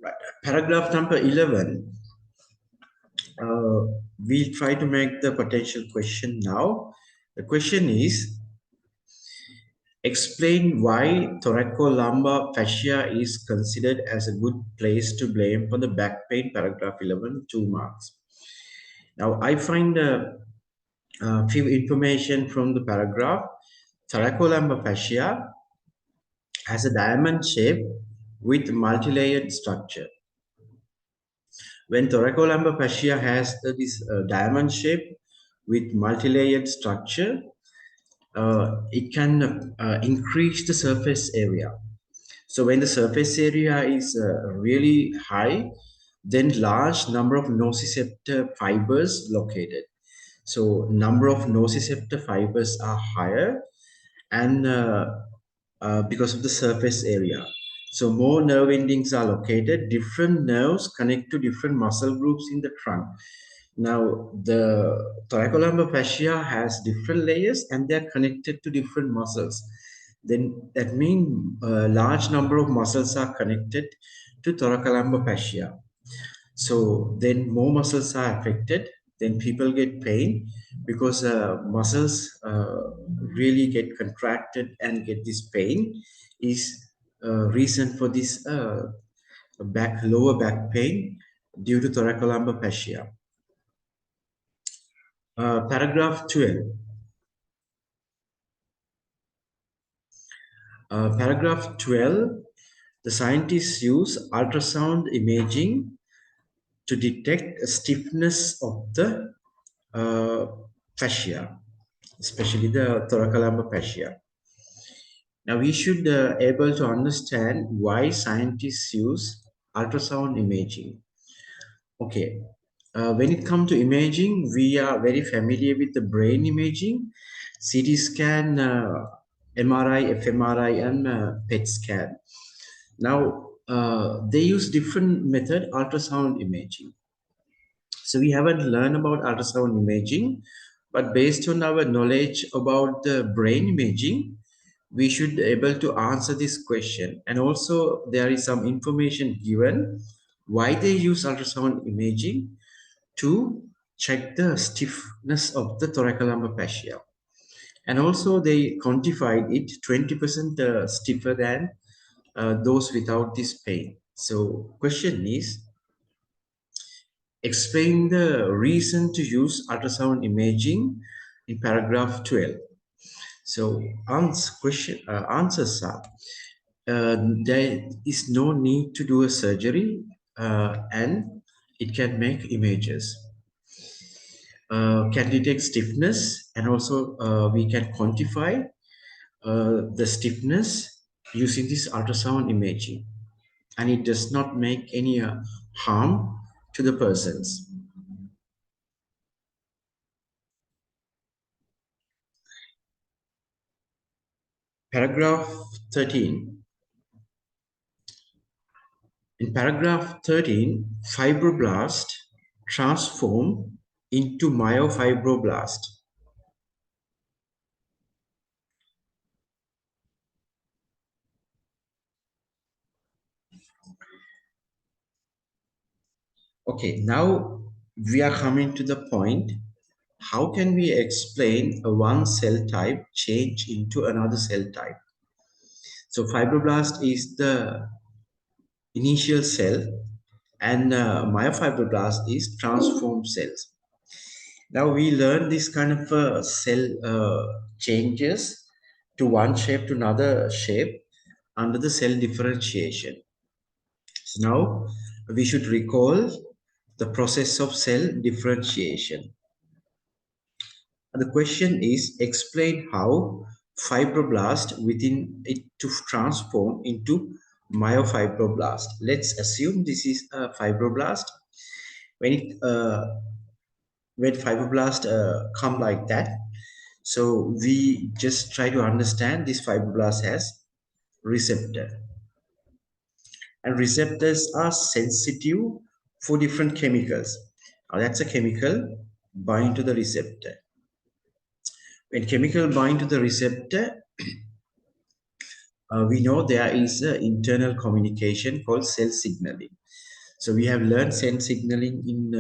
Right. Paragraph number 11. We'll try to make the potential question now. The question is, explain why thoracolumbar fascia is considered as a good place to blame for the back pain. Paragraph 11, 2 marks. Now, I find few information from the paragraph. Thoracolumbar fascia has a diamond shape with multi-layered structure. When thoracolumbar fascia has this diamond shape with multi-layered structure, it can increase the surface area. So when the surface area is really high, then large number of nociceptor fibers located. So number of nociceptor fibers are higher, and because of the surface area. So more nerve endings are located. Different nerves connect to different muscle groups in the trunk. Now, the thoracolumbar fascia has different layers and they're connected to different muscles. Then that means a large number of muscles are connected to thoracolumbar fascia. So then more muscles are affected, then people get pain because muscles really get contracted and get this pain is reason for this lower back pain due to thoracolumbar fascia. Paragraph 12. Paragraph 12, the scientists use ultrasound imaging to detect a stiffness of the fascia, especially the thoracolumbar fascia. Now we should able to understand why scientists use ultrasound imaging. Okay, when it comes to imaging, we are very familiar with the brain imaging, CT scan, MRI, fMRI, and PET scan. Now they use different method ultrasound imaging. So we haven't learned about ultrasound imaging, but based on our knowledge about the brain imaging, we should be able to answer this question. And also there is some information given why they use ultrasound imaging to check the stiffness of the thoracolumbar fascia. And also they quantified it 20% stiffer than those without this pain. So question is, explain the reason to use ultrasound imaging in paragraph 12. So answers are, there is no need to do a surgery and it can make images. Can detect stiffness, and also we can quantify the stiffness using this ultrasound imaging, and it does not make any harm to the persons. Paragraph 13. In paragraph 13, fibroblast transform into myofibroblast. Okay, now we are coming to the point. How can we explain a one cell type change into another cell type? So fibroblast is the initial cell, and myofibroblast is transformed cells. Now we learn this kind of cell changes to one shape to another shape under the cell differentiation. So now we should recall the process of cell differentiation. The question is, explain how fibroblast within it to transform into myofibroblast. Let's assume this is a fibroblast. When it when fibroblast come like that, so we just try to understand this fibroblast has receptor, and receptors are sensitive for different chemicals. Now that's a chemical bind to the receptor. When chemical bind to the receptor, we know there is an internal communication called cell signaling. So we have learned cell signaling in,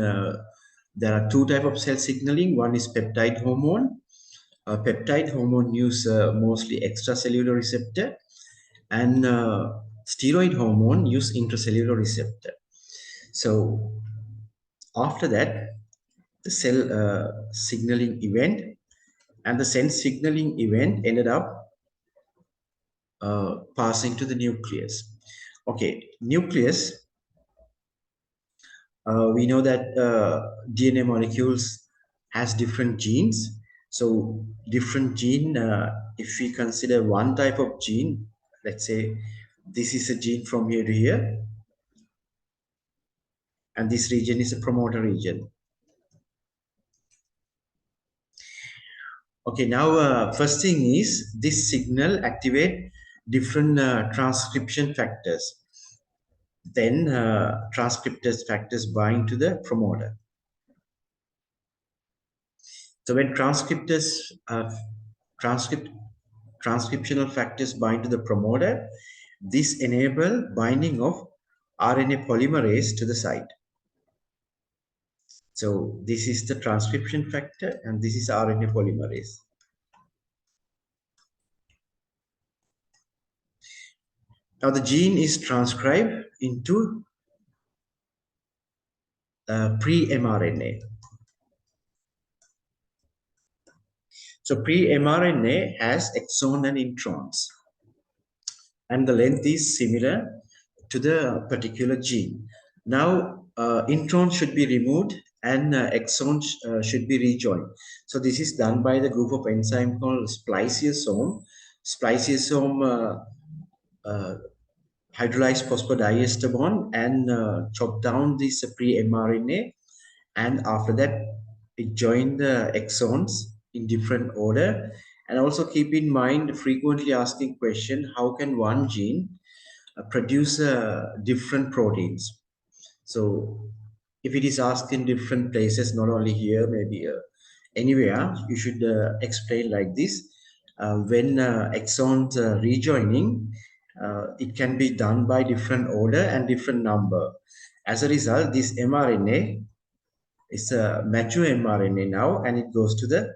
there are two type of cell signaling. One is peptide hormone. Peptide hormone use mostly extracellular receptor, and steroid hormone use intracellular receptor. So after that, the cell signaling event and the sense signaling event ended up passing to the nucleus. Okay, nucleus, we know that DNA molecules has different genes. So different gene, if we consider one type of gene, let's say this is a gene from here to here, and this region is a promoter region. Okay, now first thing is this signal activate different transcription factors. Then transcriptase factors bind to the promoter. So when transcript transcriptional factors bind to the promoter, this enable binding of RNA polymerase to the site. So this is the transcription factor and this is RNA polymerase. Now the gene is transcribed into pre-mRNA. So pre-mRNA has exon and introns, and the length is similar to the particular gene. Now, introns should be removed and exons should be rejoined. So this is done by the group of enzyme called spliceosome. Spliceosome hydrolyze phosphodiester bond and chop down this pre-mRNA, and after that it join the exons in different order. And also keep in mind frequently asking question, how can one gene produce different proteins? So if it is asked in different places, not only here, maybe anywhere, you should explain like this. When exons rejoining, it can be done by different order and different number. As a result, this mRNA is a mature mRNA now, and it goes to the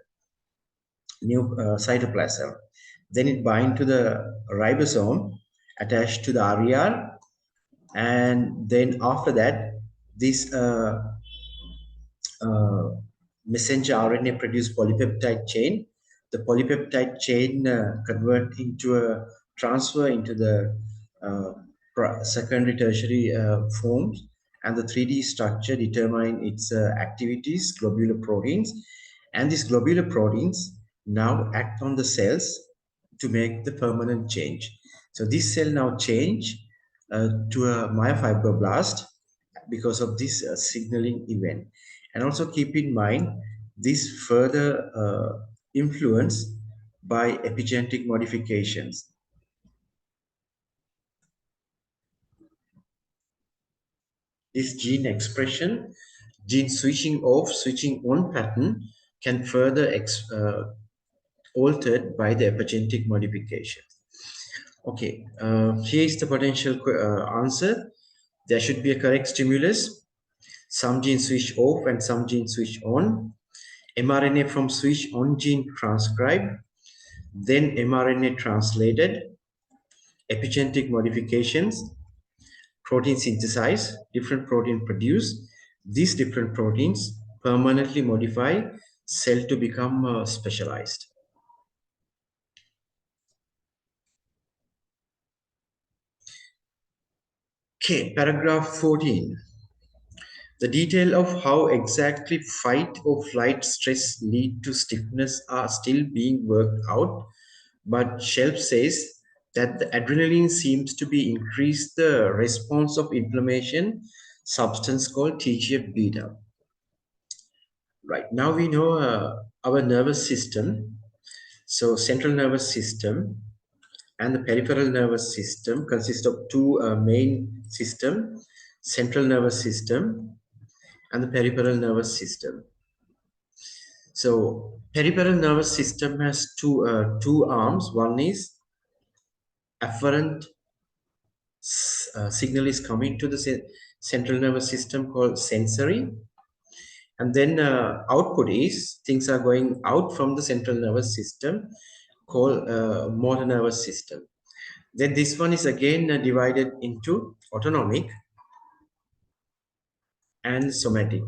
new cytoplasm. Then it binds to the ribosome attached to the RER, and then after that, this uh, messenger RNA produce polypeptide chain. The polypeptide chain convert into a transfer into the secondary tertiary forms, and the 3D structure determine its activities, globular proteins, and these globular proteins now act on the cells to make the permanent change. So this cell now change to a myofibroblast because of this signaling event. And also keep in mind this further influence by epigenetic modifications. This gene expression, gene switching off, switching on pattern can further altered by the epigenetic modification. Okay, here is the potential answer. There should be a correct stimulus. Some genes switch off and some genes switch on. mRNA from switch on gene transcribed, then mRNA translated, epigenetic modifications, protein synthesized, different protein produced. These different proteins permanently modify cell to become specialized. Okay, paragraph 14. The detail of how exactly fight or flight stress lead to stiffness are still being worked out, but Shelp says that the adrenaline seems to be increased the response of inflammation substance called TGF-beta. Right, now we know our nervous system. So central nervous system and the peripheral nervous system consist of two main system, central nervous system and the peripheral nervous system. So peripheral nervous system has two arms. One is afferent signal is coming to the central nervous system called sensory. And then output is things are going out from the central nervous system called motor nervous system. Then this one is again divided into autonomic and somatic.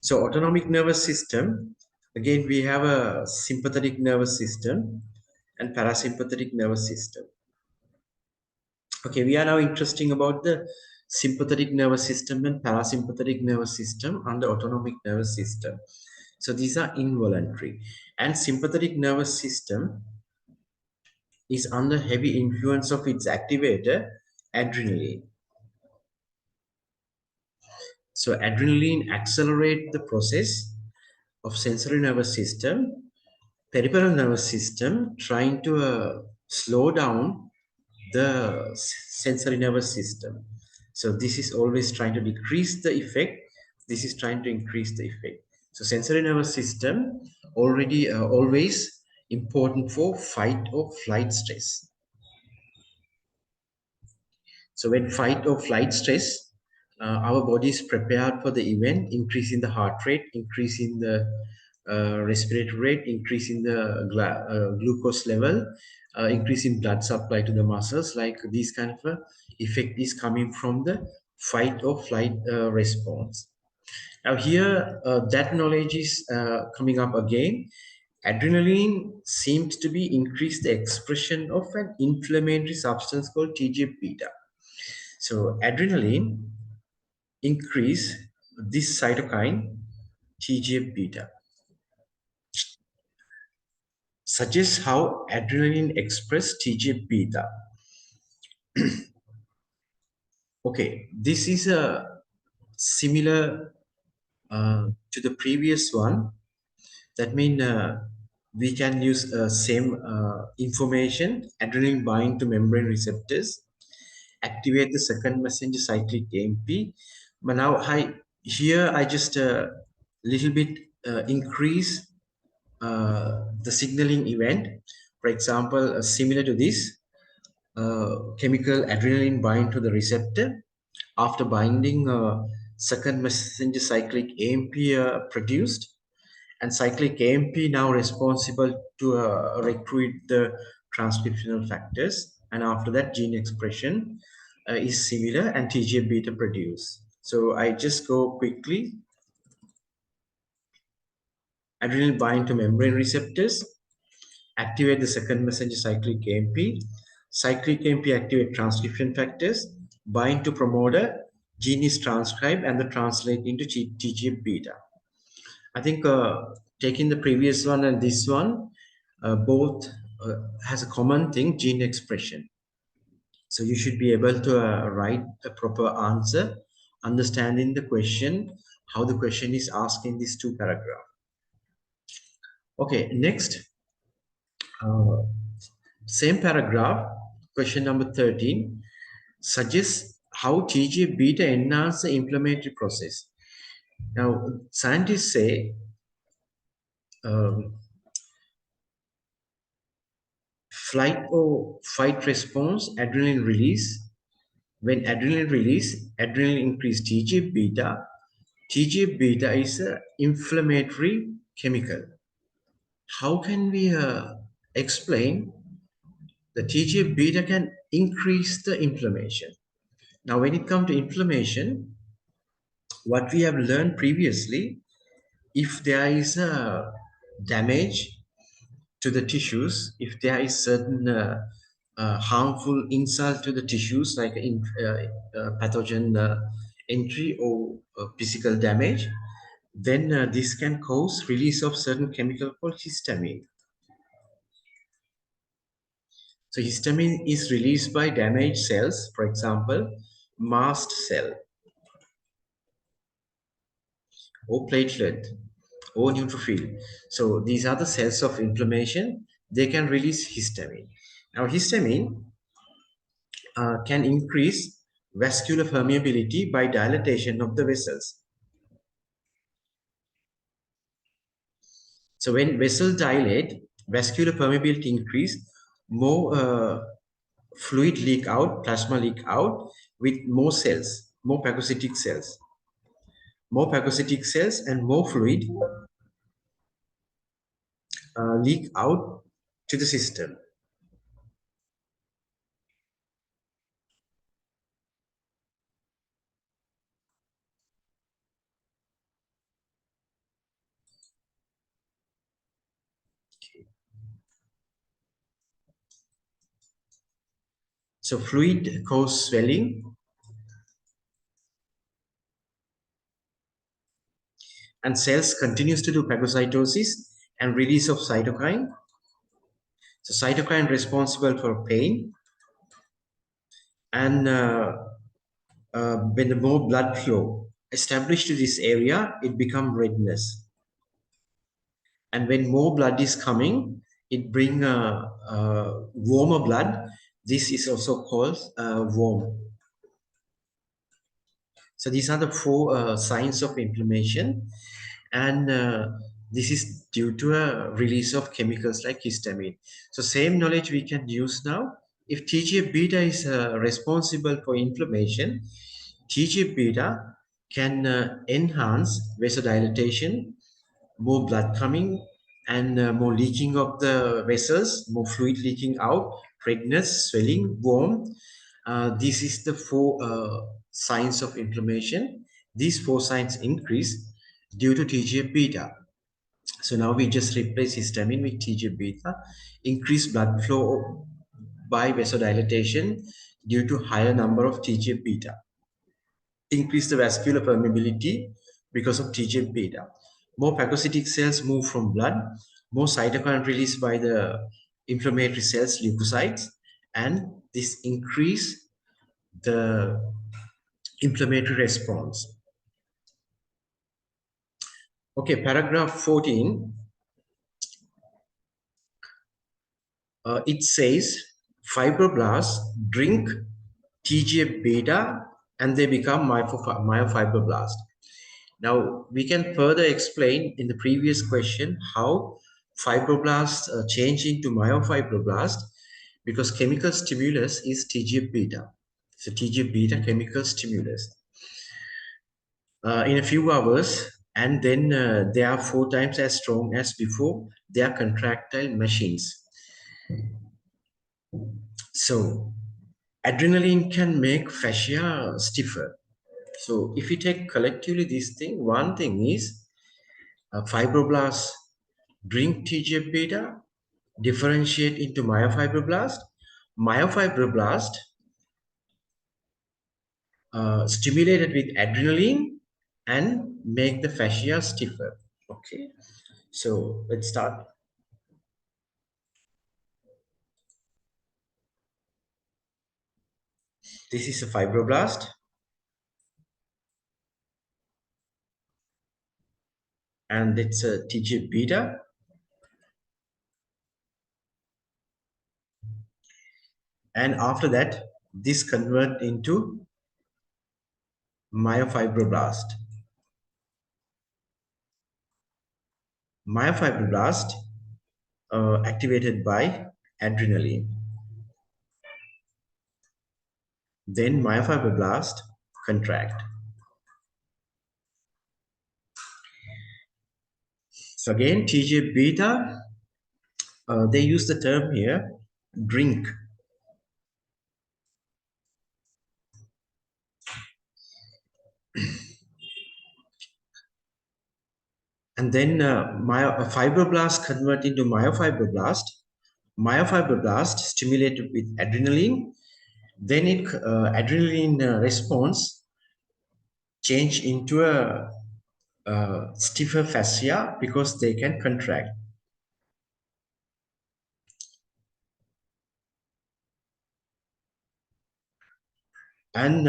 So autonomic nervous system, again we have a sympathetic nervous system and parasympathetic nervous system. Okay, we are now interesting about the sympathetic nervous system and parasympathetic nervous system and the autonomic nervous system. So these are involuntary. And sympathetic nervous system is under heavy influence of its activator, adrenaline. So adrenaline accelerates the process of sensory nervous system, peripheral nervous system trying to slow down the sensory nervous system. So this is always trying to decrease the effect. This is trying to increase the effect. So sensory nervous system already always important for fight or flight stress. So when fight or flight stress, our body is prepared for the event, increase in the heart rate, increase in the respiratory rate, increase in the glucose level, increase in blood supply to the muscles. Like these kind of effect is coming from the fight or flight response. Now here, that knowledge is coming up again. Adrenaline seems to be increase the expression of an inflammatory substance called TGF-beta. So adrenaline increase this cytokine TGF-beta. Suggests how adrenaline express TGF-beta. Okay, this is a similar to the previous one. That means we can use same information. Adrenaline bind to membrane receptors, activate the second messenger cyclic AMP. But now I just little bit increase the signaling event. For example, similar to this, chemical adrenaline bind to the receptor. After binding, second messenger cyclic AMP produced, and cyclic AMP now responsible to recruit the transcriptional factors. And after that, gene expression is similar and TGF beta produced. So I just go quickly. Adrenaline bind to membrane receptors, activate the second messenger cyclic AMP. Cyclic AMP activate transcription factors, bind to promoter, gene is transcribed and the translate into TGF beta. I think taking the previous one and this one, both has a common thing, gene expression. So you should be able to write a proper answer, understanding the question, how the question is asked in these two paragraphs. Okay, next, same paragraph, question number 13, suggests how TGF beta enhance the inflammatory process. Now, scientists say flight or fight response, adrenaline release. When adrenaline release, adrenaline increase TGF beta. TGF beta is an inflammatory chemical. How can we explain the TGF beta can increase the inflammation? Now, when it comes to inflammation, what we have learned previously, if there is a damage to the tissues, if there is certain harmful insult to the tissues like pathogen entry or physical damage, then this can cause release of certain chemical called histamine. So histamine is released by damaged cells, for example, mast cell or platelet or neutrophil. So these are the cells of inflammation. They can release histamine. Now histamine can increase vascular permeability by dilatation of the vessels. So when vessels dilate, vascular permeability increase, more fluid leak out, plasma leak out with more cells, more phagocytic cells. More phagocytic cells and more fluid leak out to the system. So fluid causes swelling and cells continues to do phagocytosis and release of cytokine. So cytokine responsible for pain and when the more blood flow established to this area, it become redness. And when more blood is coming, it bring warmer blood. This is also called warm. So these are the four signs of inflammation, and this is due to a release of chemicals like histamine. So same knowledge we can use now. If TGF beta is responsible for inflammation, TGF beta can enhance vasodilation, more blood coming, and more leaking of the vessels, more fluid leaking out, redness, swelling, warm. This is the four signs of inflammation. These four signs increase due to TGF beta. So now we just replace histamine with TGF beta, increase blood flow by vasodilation due to higher number of TGF beta, increase the vascular permeability because of TGF beta. More phagocytic cells move from blood, more cytokine released by the inflammatory cells, leukocytes, and this increase the inflammatory response. Okay, paragraph 14, it says fibroblasts drink TGF beta and they become myofibroblast. Now, we can further explain in the previous question how fibroblasts change into myofibroblast because chemical stimulus is TGF beta. So TGF beta chemical stimulus. In a few hours, and then they are 4 times as strong as before. They are contractile machines. So adrenaline can make fascia stiffer. So if we take collectively this thing, one thing is fibroblasts drink TGF beta, differentiate into myofibroblast. Myofibroblast stimulated with adrenaline and make the fascia stiffer. Okay, so let's start. This is a fibroblast, and it's a TGF beta. And after that, this convert into myofibroblast. Myofibroblast activated by adrenaline. Then myofibroblast contract. So again, TGF beta, they use the term here, drink. And then fibroblast convert into myofibroblast. Myofibroblast stimulated with adrenaline. Then adrenaline response change into a stiffer fascia because they can contract. And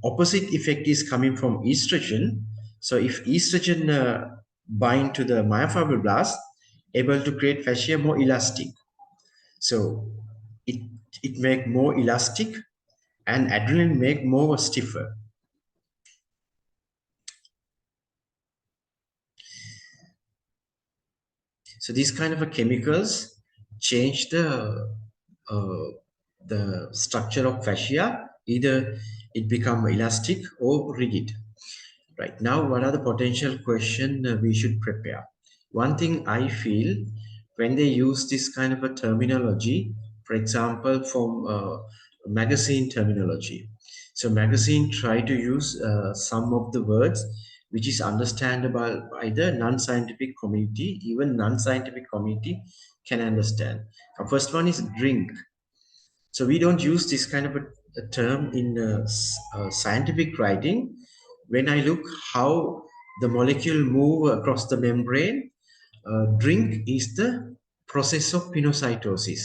opposite effect is coming from estrogen. So if estrogen bind to the myofibroblast, able to create fascia more elastic. So it it make more elastic, and adrenaline make more stiffer. So these kind of chemicals change the uh, the structure of fascia, either it become elastic or rigid. Right now, what are the potential questions we should prepare? One thing I feel when they use this kind of a terminology, for example, from magazine terminology. So magazine try to use some of the words which is understandable by the non-scientific community, even non-scientific community can understand. First one is drink. So we don't use this kind of a term in scientific writing. When I look how the molecule move across the membrane, drink is the process of pinocytosis.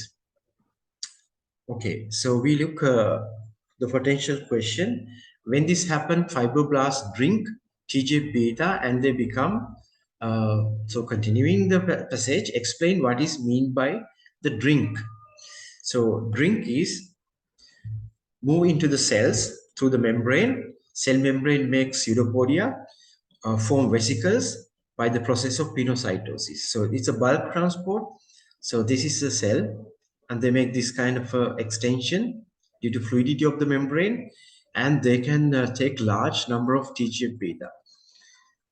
Okay, so we look the potential question. When this happen, fibroblasts drink TGF beta and they become, so continuing the passage, explain what is mean by the drink. So drink is move into the cells through the membrane. Cell membrane makes pseudopodia, form vesicles by the process of pinocytosis. So it's a bulk transport. So this is a cell, and they make this kind of extension due to fluidity of the membrane, and they can take large number of TGF beta.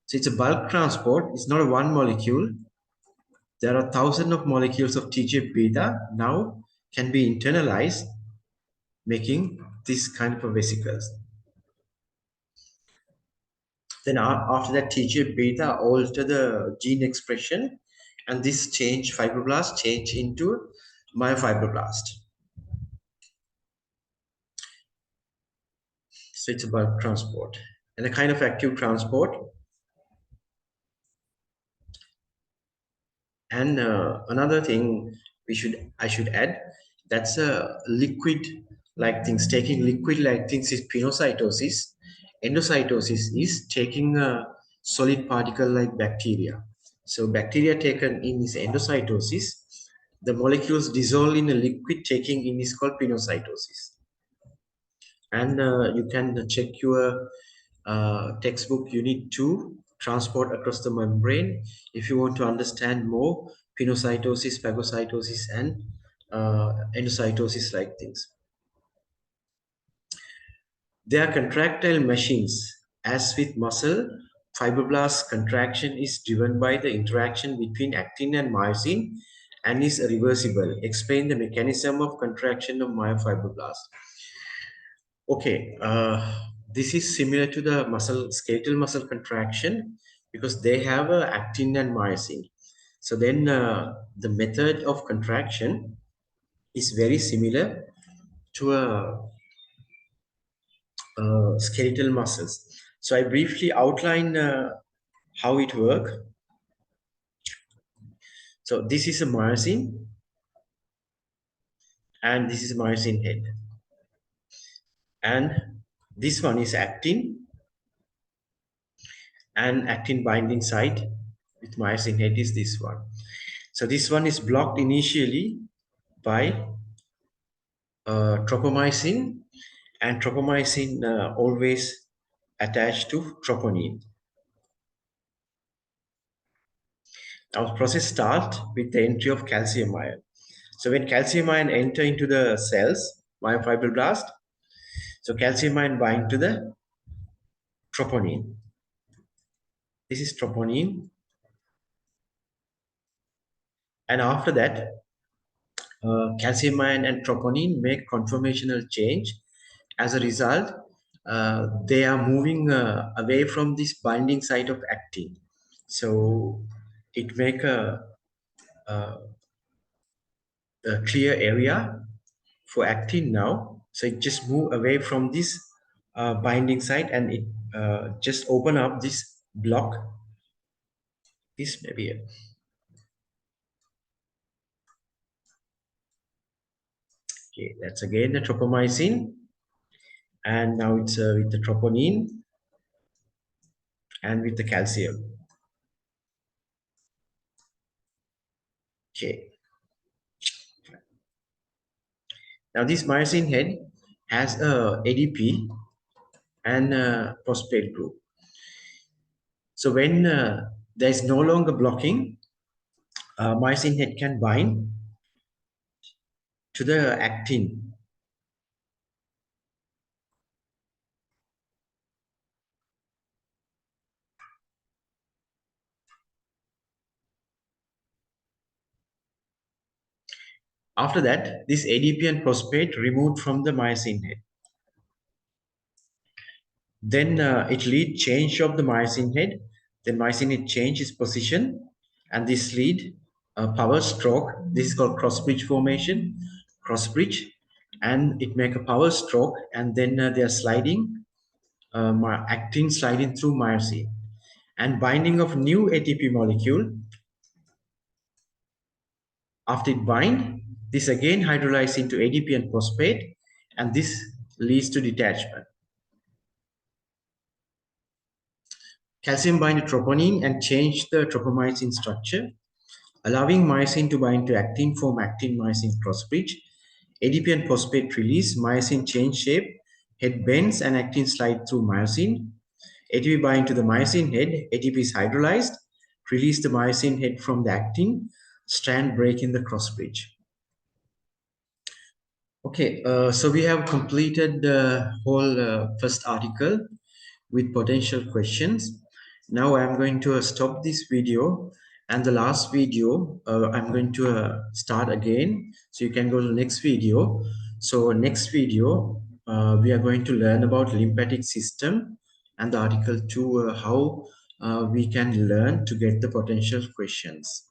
So it's a bulk transport. It's not a one molecule. There are thousands of molecules of TGF beta now can be internalized, making this kind of a vesicles. Then after that, TGF beta alter the gene expression, and this change fibroblast change into myofibroblast. So it's about transport and a kind of active transport. And another thing I should add, that's a liquid like things. Taking liquid like things is pinocytosis. Endocytosis is taking a solid particle like bacteria. So bacteria taken in is endocytosis. The molecules dissolve in a liquid taking in is called pinocytosis. And you can check your textbook unit 2 transport across the membrane if you want to understand more pinocytosis, phagocytosis, and endocytosis like things. They are contractile machines. As with muscle, fibroblast contraction is driven by the interaction between actin and myosin and is reversible. Explain the mechanism of contraction of myofibroblast. Okay, this is similar to the muscle skeletal muscle contraction because they have actin and myosin. So then the method of contraction is very similar to skeletal muscles. So I briefly outline how it works. So this is a myosin and this is myosin head. And this one is actin and actin binding site with myosin head is this one. So this one is blocked initially by tropomyosin, and tropomyosin always attached to troponin. Our process starts with the entry of calcium ion. So when calcium ion enter into the cells, myofibroblast, so calcium ion bind to the troponin. This is troponin. And after that, calcium ion and troponin make conformational change. As a result, they are moving away from this binding site of actin. So it make a clear area for actin now. So it just move away from this binding site and it just open up this block. This may be it. Okay, that's again the tropomyosin. And now it's with the troponin and with the calcium. Okay. Now this myosin head has a ADP and a phosphate group. So when there is no longer blocking, myosin head can bind to the actin After that, this ADP and phosphate removed from the myosin head. Then it lead change of the myosin head. Then myosin head change its position, and this lead power stroke. This is called cross bridge formation, cross bridge, and it make a power stroke, and then they are sliding, actin sliding through myosin, and binding of new ATP molecule. After it bind, this again hydrolyzes into ADP and phosphate, and this leads to detachment. Calcium bind to troponin and change the tropomyosin structure, allowing myosin to bind to actin, form actin-myosin cross-bridge. ADP and phosphate release, myosin change shape, head bends and actin slide through myosin. ATP bind to the myosin head, ATP is hydrolyzed, release the myosin head from the actin, strand break in the cross-bridge. Okay, so we have completed the whole first article with potential questions. Now I'm going to stop this video, and the last video I'm going to start again, so you can go to the next video. So next video we are going to learn about lymphatic system and the article 2, how we can learn to get the potential questions.